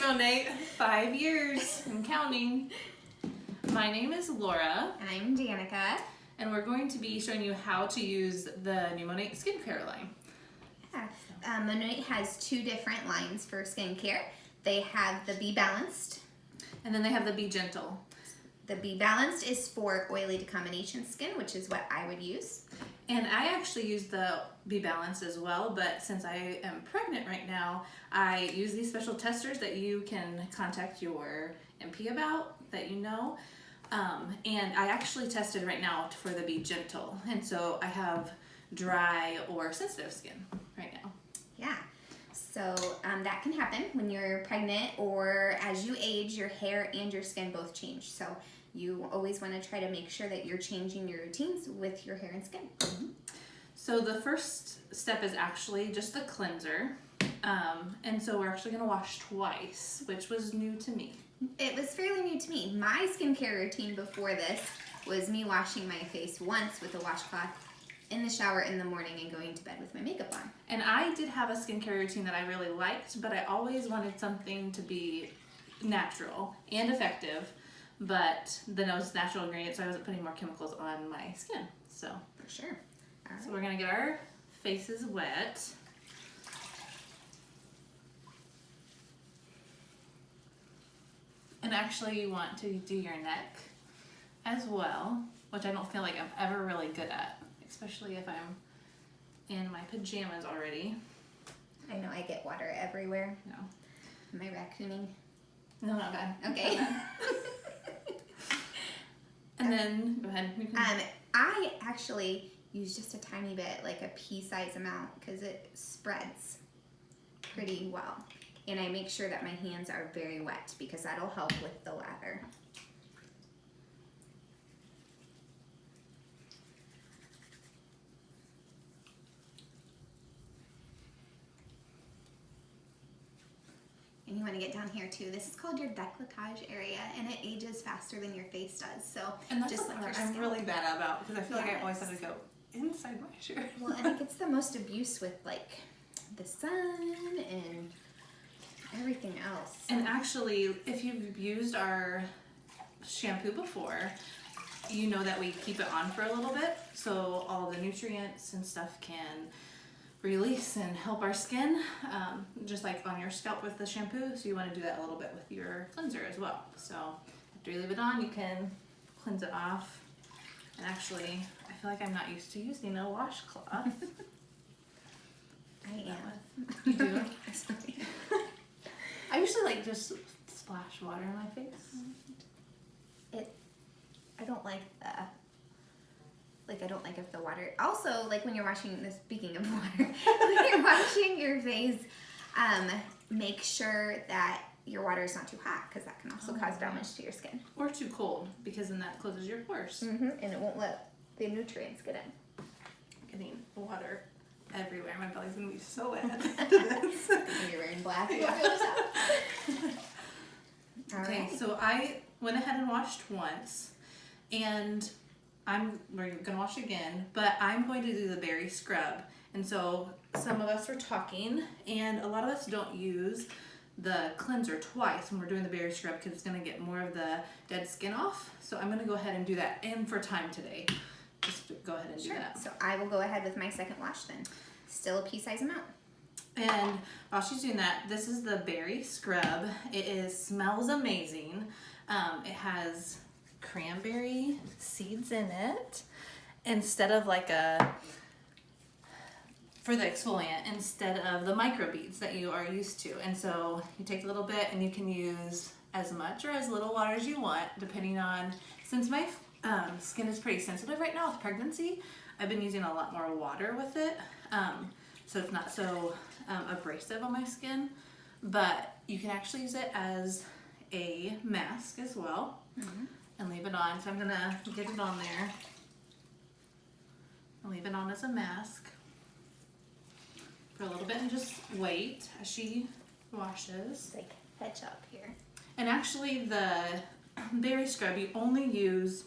Numonate, 5 years and counting. My name is Laura. And I'm Danica. And we're going to be showing you how to use the Numonate skincare line. Yeah. Numonate has 2 different lines for skincare. They have the Be Balanced. And then they have the Be Gentle. The Be Balanced is for oily to combination skin, which is what I would use. And I actually use the Be Balanced as well, but since I am pregnant right now, I use these special testers that you can contact your MP about, that you know. And I actually tested right now for the Be Gentle. And so I have dry or sensitive skin right now. Yeah. So that can happen when you're pregnant, or as you age, your hair and your skin both change. So you always want to try to make sure that you're changing your routines with your hair and skin. Mm-hmm. So the first step is actually just the cleanser. And so we're actually going to wash twice, which was new to me. It was fairly new to me. My skincare routine before this was me washing my face once with a washcloth in the shower in the morning and going to bed with my makeup on. And I did have a skincare routine that I really liked, but I always wanted something to be natural and effective, but the most natural ingredients, so I wasn't putting more chemicals on my skin. So for sure. All right. So we're gonna get our faces wet. And actually you want to do your neck as well, which I don't feel like I'm ever really good at, especially if I'm in my pajamas already. I know I get water everywhere. No. Am I raccooning? No, not bad. Okay. And then, go ahead. I actually use just a tiny bit, like a pea-size amount, because it spreads pretty well. And I make sure that my hands are very wet because that'll help with the lather. And you want to get down here too. This is called your décolletage area, and it ages faster than your face does. So and that's just what like I'm really bad about, because I feel like I always have to go inside my shirt. Well, and it gets the most abuse with like the sun and everything else. And actually, if you've used our shampoo before, you know that we keep it on for a little bit, so all the nutrients and stuff can release and help our skin, just like on your scalp with the shampoo. So you want to do that a little bit with your cleanser as well. So after you leave it on, you can cleanse it off. And actually, I feel like I'm not used to using a washcloth. I am. You do? I usually like just splash water in my face. I don't like I don't like if the water, also like when you're washing, speaking of water, when you're washing your face, make sure that your water is not too hot, because that can also cause damage to your skin. Or too cold, because then that closes your pores. And it won't let the nutrients get in. Getting water everywhere. My belly's gonna be so wet after this. You're wearing black. Okay, Alright. so I went ahead and washed once, and we're gonna wash again, but I'm going to do the berry scrub. And so some of us are talking, and a lot of us don't use the cleanser twice when we're doing the berry scrub, because it's gonna get more of the dead skin off. So I'm gonna go ahead and do that, and for time today, just go ahead and do that. So I will go ahead with my second wash then. Still a pea-size amount. And while she's doing that, this is the berry scrub. It smells amazing. It has cranberry seeds in it instead of for the exfoliant, instead of the microbeads that you are used to. And so you take a little bit, and you can use as much or as little water as you want, depending on, since my skin is pretty sensitive right now with pregnancy, I've been using a lot more water with it, so it's not so abrasive on my skin. But you can actually use it as a mask as well. And leave it on. So I'm gonna get it on there and leave it on as a mask for a little bit, and just wait as she washes. It's like hedge up here. And actually the berry scrub you only use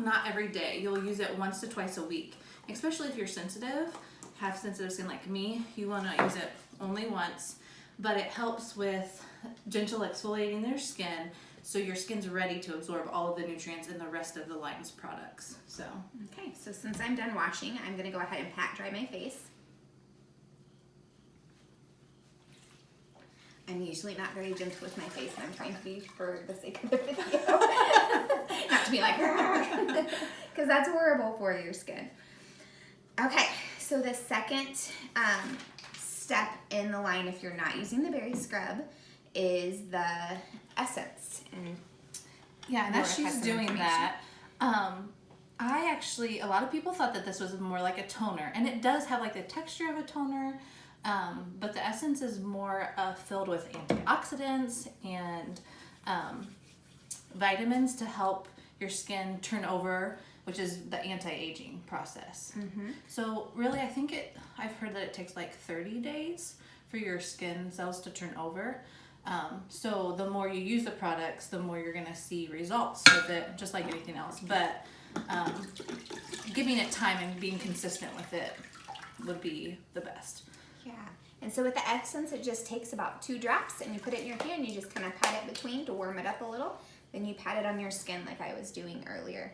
not every day. You'll use it once to twice a week, especially if you're sensitive, have sensitive skin like me. You want to use it only once, but it helps with gentle exfoliating their skin, so your skin's ready to absorb all of the nutrients in the rest of the line's products. So Okay, so since I'm done washing, I'm gonna go ahead and pat dry my face. I'm usually not very gentle with my face, and I'm trying to be for the sake of the video. Not to be like, because that's horrible for your skin. Okay, so the second step in the line, if you're not using the berry scrub, is the essence. And yeah, and as she's doing that, I actually, a lot of people thought that this was more like a toner, and it does have like the texture of a toner, but the essence is more filled with antioxidants and vitamins to help your skin turn over, which is the anti-aging process. So really, I think I've heard that it takes like 30 days for your skin cells to turn over. So the more you use the products, the more you're gonna see results with it, just like anything else. But giving it time and being consistent with it would be the best. Yeah, and so with the essence, it just takes about 2 drops, and you put it in your hand, you just kind of pat it between to warm it up a little, then you pat it on your skin like I was doing earlier.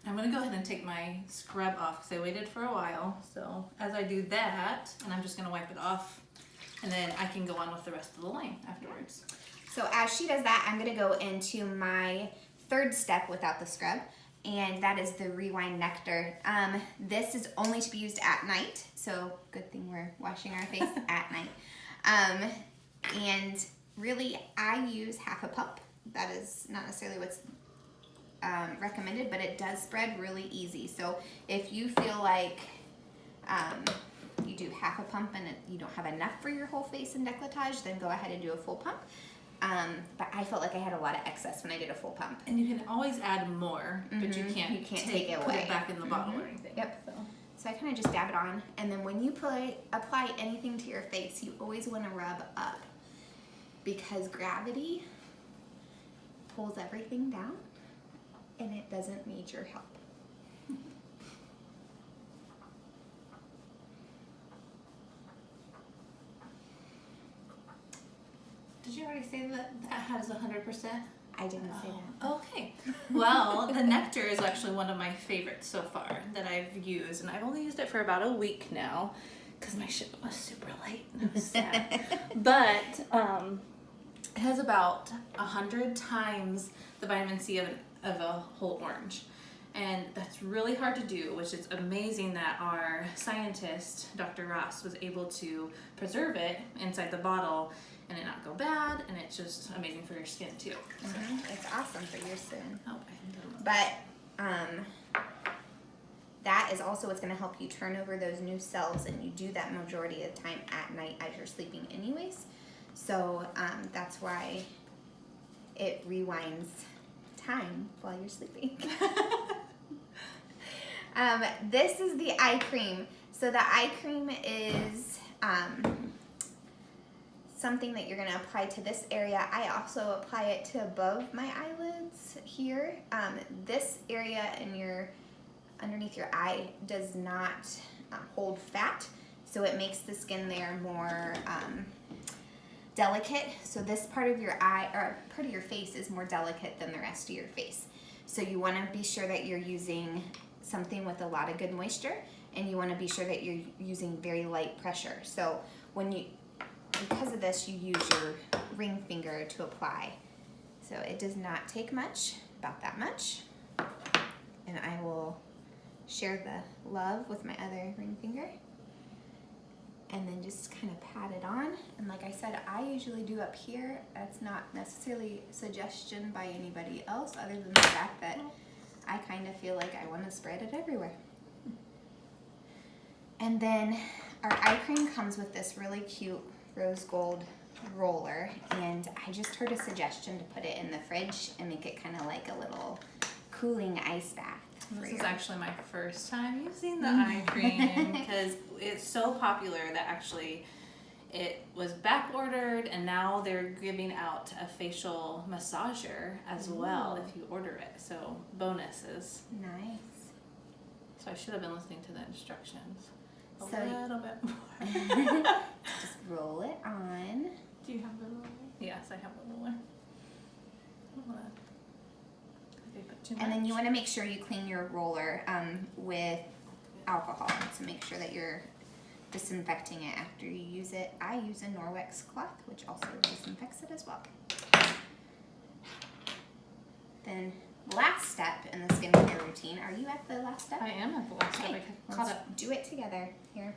I'm gonna go ahead and take my scrub off because I waited for a while. So as I do that, and I'm just gonna wipe it off, and then I can go on with the rest of the line afterwards. So as she does that, I'm gonna go into my third step without the scrub, and that is the Rewind Nectar. This is only to be used at night, so good thing we're washing our face at night. And really, I use half a pump. That is not necessarily what's recommended, but it does spread really easy. So if you feel like you do half a pump and you don't have enough for your whole face and décolletage, then go ahead and do a full pump. But I felt like I had a lot of excess when I did a full pump. And you can always add more, but you can't take it put away. it back in the bottle or anything. Yep. So I kind of just dab it on, and then when you apply anything to your face, you always want to rub up, because gravity pulls everything down, and it doesn't need your help. Did you already say that has 100%? I didn't say that. Okay. Well, the nectar is actually one of my favorites so far that I've used, and I've only used it for about a week now because my shipment was super late and I was sad. But it has about 100 times the vitamin C of a whole orange. And that's really hard to do, which is amazing that our scientist, Dr. Ross, was able to preserve it inside the bottle and it not go bad, and it's just amazing for your skin too. It's awesome for your skin. Oh, But that is also what's going to help you turn over those new cells, and you do that majority of the time at night as you're sleeping anyways. So that's why it rewinds time while you're sleeping. This is the eye cream. So the eye cream is something that you're going to apply to this area. I also apply it to above my eyelids here. This area underneath your eye does not hold fat, so it makes the skin there more delicate. So this part of your eye, or part of your face, is more delicate than the rest of your face. So you want to be sure that you're using something with a lot of good moisture, and you want to be sure that you're using very light pressure. So because of this, you use your ring finger to apply. So it does not take much, about that much. And I will share the love with my other ring finger. And then just kind of pat it on. And like I said, I usually do up here. That's not necessarily a suggestion by anybody else, other than the fact that I kind of feel like I want to spread it everywhere. And then our eye cream comes with this really cute rose gold roller, and I just heard a suggestion to put it in the fridge and make it kind of like a little cooling ice bath. This is actually my first time using the eye cream because it's so popular that actually it was back ordered, and now they're giving out a facial massager as well if you order it. So bonuses. Nice. So I should have been listening to the instructions a So little bit more. Just roll it on Do you have the roller? Yes, I have the roller. And then you want to make sure you clean your roller with alcohol to make sure that you're disinfecting it after you use it. I use a Norwex cloth, which also disinfects it as well. Then last step in the skincare routine, are you at the last step? I am at the last step. I caught up. Do it together here.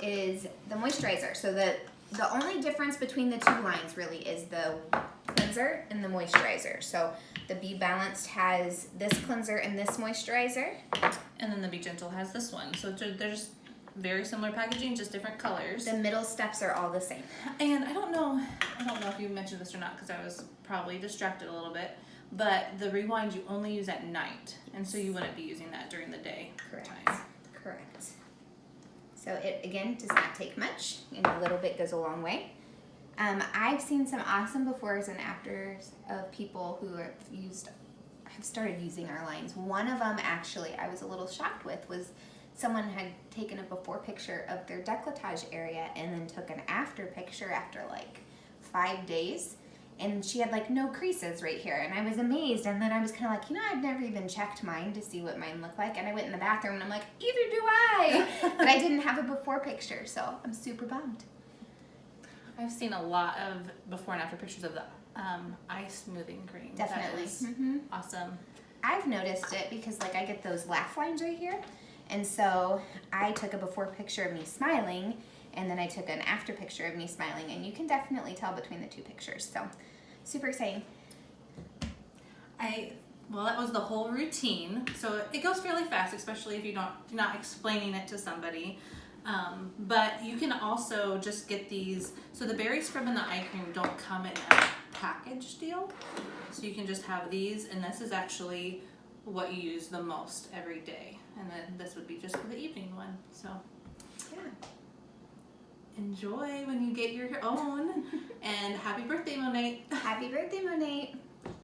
Is the moisturizer. So the only difference between the two lines really is the cleanser and the moisturizer. So the Be Balanced has this cleanser and this moisturizer. And then the Be Gentle has this one. So there's very similar packaging, just different colors. The middle steps are all the same. And I don't know if you mentioned this or not because I was probably distracted a little bit, but the Rewind you only use at night. And so you wouldn't be using that during the day. Correct. Time. Correct. So it, again, does not take much, and a little bit goes a long way. I've seen some awesome befores and afters of people who have started using our lines. One of them, actually, I was a little shocked with was someone had taken a before picture of their décolletage area and then took an after picture after like 5 days. And she had like no creases right here, and I was amazed. And then I was kind of like, I've never even checked mine to see what mine looked like. And I went in the bathroom and I'm like, either do I. But I didn't have a before picture, so I'm super bummed. I've seen a lot of before and after pictures of the eye smoothing cream. Definitely. That is awesome. I've noticed it because like I get those laugh lines right here. And so I took a before picture of me smiling, and then I took an after picture of me smiling, and you can definitely tell between the two pictures. So super exciting. Well, that was the whole routine. So it goes fairly fast, especially if you're not explaining it to somebody. But you can also just get these. So the berry scrub and the eye cream don't come in a package deal. So you can just have these, and this is actually what you use the most every day. And then this would be just for the evening one. So Yeah. enjoy when you get your own. And happy birthday, Monet. Happy birthday, Monet.